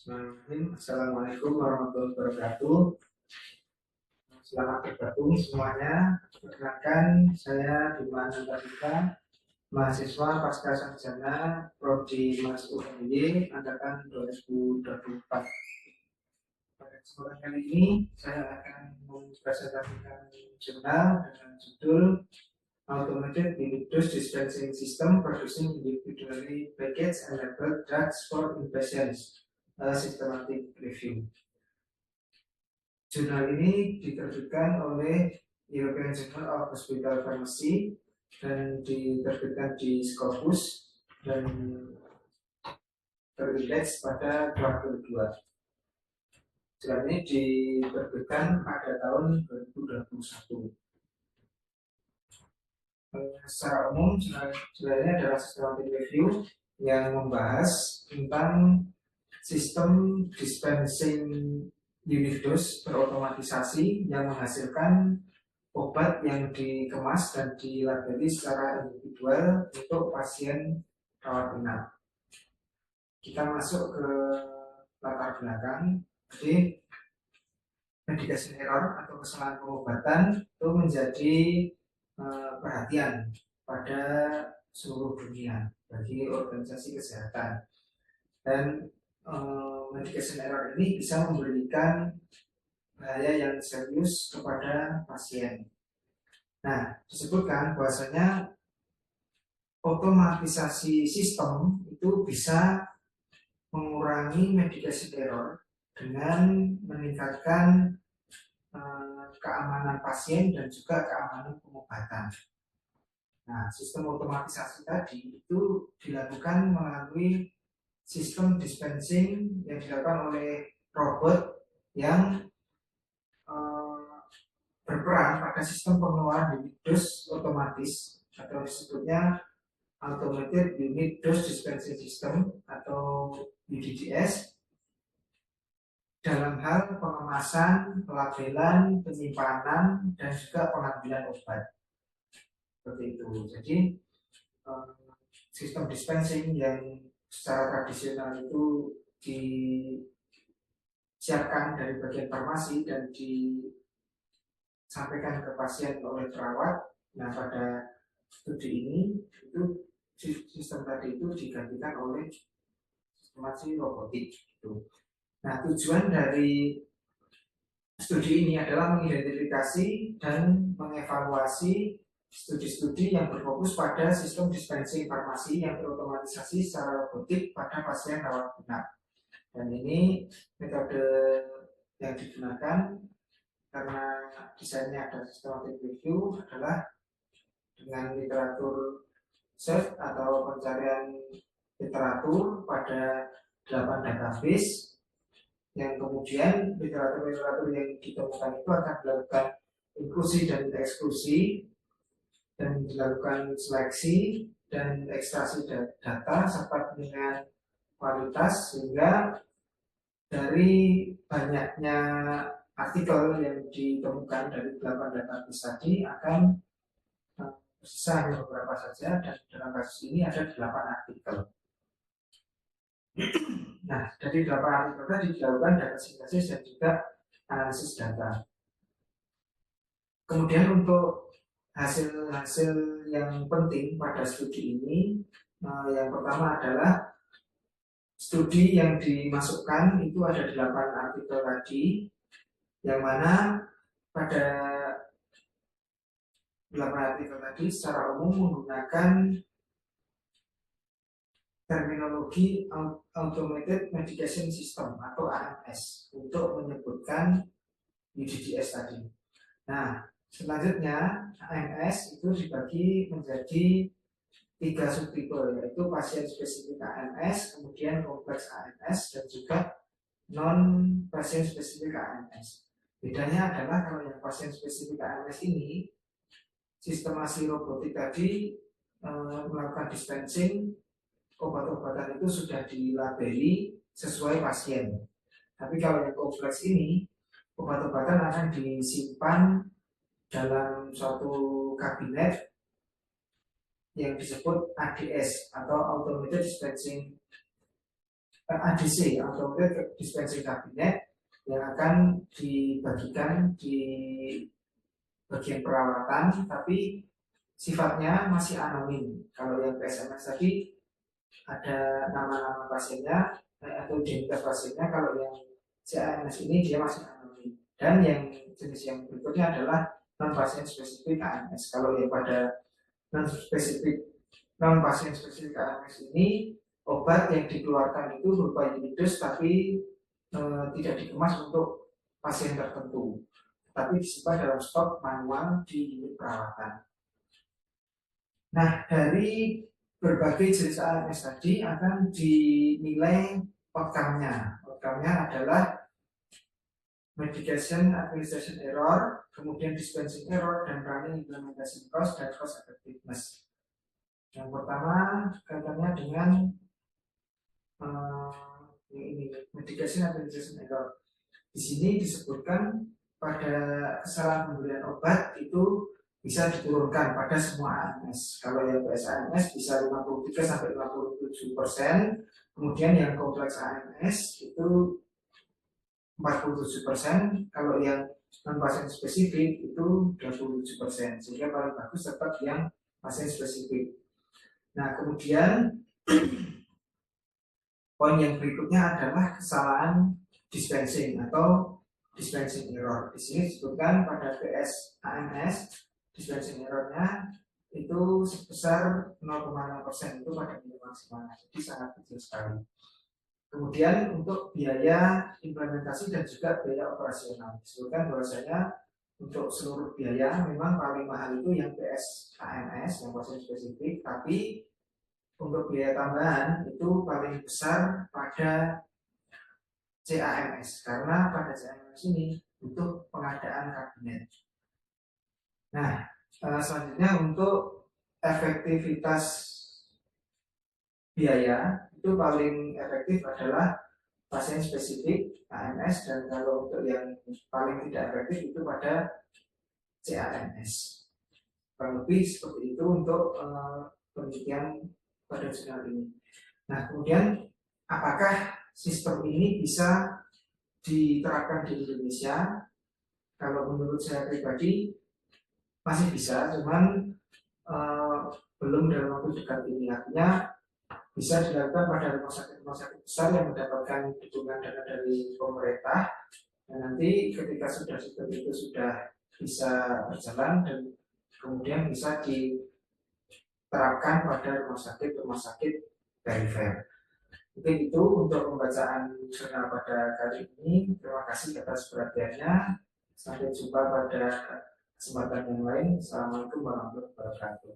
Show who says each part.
Speaker 1: Assalamualaikum warahmatullahi wabarakatuh. Selamat bergabung semuanya. Perkenalkan, saya Bima Anantarika, mahasiswa pasca sarjana Prodi Mas UNY angkatan 2024. Pada kesempatan kali ini, saya akan mempresentasikan jurnal dengan judul Automated Unit Dose Dispensing System Producing Individually Packaged and Labeled Drugs for Inpatients, a Systematic Review. Jurnal ini diterbitkan oleh European Journal of Hospital Pharmacy dan diterbitkan di Scopus dan terindeks pada kuartal 2. Jurnal ini diterbitkan pada tahun 2021. Secara umum, jurnal ini adalah systematic review yang membahas tentang sistem dispensing unit dose berotomatisasi yang menghasilkan obat yang dikemas dan dilabeli secara individual untuk pasien rawat inap. Kita masuk ke latar belakang. Jadi medication error atau kesalahan pengobatan itu menjadi perhatian pada seluruh dunia bagi organisasi kesehatan, dan medication error ini bisa memberikan bahaya yang serius kepada pasien. Nah, disebutkan bahwasanya otomatisasi sistem itu bisa mengurangi medication error dengan meningkatkan keamanan pasien dan juga keamanan pengobatan. Nah, sistem otomatisasi tadi itu dilakukan melalui sistem dispensing yang dilakukan oleh robot yang berperan pada sistem pengeluaran unit dose otomatis atau disebutnya Automated Unit Dose Dispensing System atau UDDS dalam hal pengemasan, pelabelan, penyimpanan, dan juga pengambilan obat. Seperti itu. Jadi sistem dispensing yang secara tradisional itu disiapkan dari bagian farmasi dan disampaikan ke pasien oleh perawat. Nah, pada studi ini itu sistem tadi itu digantikan oleh sistemasi robotik. Nah, tujuan dari studi ini adalah mengidentifikasi dan mengevaluasi studi-studi yang berfokus pada sistem dispensing farmasi yang berotomatisasi secara robotik pada pasien rawat inap. Dan ini metode yang digunakan karena desainnya ada systematic review adalah dengan literatur search atau pencarian literatur pada 8 database, yang kemudian literatur yang ditemukan itu akan dilakukan inklusi dan eksklusi dan dilakukan seleksi dan ekstraksi data serta penilaian kualitas, sehingga dari banyaknya artikel yang ditemukan dari 8 database tadi akan tersisa hanya beberapa saja, dan dalam kasus ini ada 8 artikel. Nah, dari 8 artikel tadi dilakukan data sintesis dan juga analisis data. Kemudian untuk hasil-hasil yang penting pada studi ini, yang pertama adalah studi yang dimasukkan itu ada 8 artikel tadi, yang mana pada 8 artikel tadi secara umum menggunakan terminologi Automated Medication System atau AMS untuk menyebutkan UDDS tadi. Nah, selanjutnya AMS itu dibagi menjadi 3 subtipe, yaitu pasien spesifik AMS, kemudian kompleks AMS, dan juga non pasien spesifik AMS. Bedanya adalah kalau yang pasien spesifik AMS ini, sistemasi robotik tadi melakukan dispensing obat-obatan itu sudah dilabeli sesuai pasien. Tapi kalau yang kompleks ini, obat-obatan akan disimpan dalam suatu kabinet yang disebut ADS atau Automated Dispensing ADC atau dispensing kabinet yang akan dibagikan di bagian perawatan, tapi sifatnya masih anonim. Kalau yang PSMS tadi ada nama-nama pasiennya atau identitas pasiennya. Kalau yang CAMS ini dia masih anonim. Dan yang jenis yang berikutnya adalah non pasien spesifik AMS. Kalau yang pada non pasien spesifik AMS ini, obat yang dikeluarkan itu berupa unidose tapi tidak dikemas untuk pasien tertentu, tapi disimpan dalam stok manual di unit perawatan. Nah, dari berbagai jenis AMS tadi akan dinilai outcome-nya. Outcome-nya adalah medication administration error, kemudian dispensing error, dan running implementation cost, dan cost effectiveness. Yang pertama kaitannya dengan ini medication administration error. Di sini disebutkan pada kesalahan pemberian obat itu bisa diturunkan pada semua AMS. Kalau yang PSAMS bisa 53-57%, kemudian yang kompleks AMS itu 47%, kalau yang non pasien spesifik itu 27%, sehingga paling bagus tetap yang pasien spesifik. Nah, kemudian poin yang berikutnya adalah kesalahan dispensing atau dispensing error. Di sini disebutkan pada PSAMS dispensing errornya itu sebesar 0,6%, itu pada nilai maksimal, jadi sangat kecil sekali. Kemudian untuk biaya implementasi dan juga biaya operasional, disebutkan bahwasanya untuk seluruh biaya memang paling mahal itu yang PSAMS, yang pasien spesifik, tapi untuk biaya tambahan itu paling besar pada CAMS, karena pada CAMS ini butuh pengadaan kabinet. Nah, selanjutnya untuk efektivitas biaya itu paling efektif adalah pasien spesifik AMS, dan kalau untuk yang paling tidak efektif itu pada CAMS. Kurang lebih seperti itu untuk penelitian pada jurnal ini. Nah, kemudian apakah sistem ini bisa diterapkan di Indonesia? Kalau menurut saya pribadi masih bisa, cuman belum dalam waktu dekat ini. Artinya bisa dilakukan pada rumah sakit besar yang mendapatkan dukungan dana dari pemerintah, dan nanti ketika sistem itu sudah bisa berjalan dan kemudian bisa diterapkan pada rumah sakit perifer. Mungkin itu untuk pembacaan jurnal pada kali ini. Terima kasih atas perhatiannya. Sampai jumpa pada kesempatan yang lain. Assalamualaikum warahmatullahi wabarakatuh.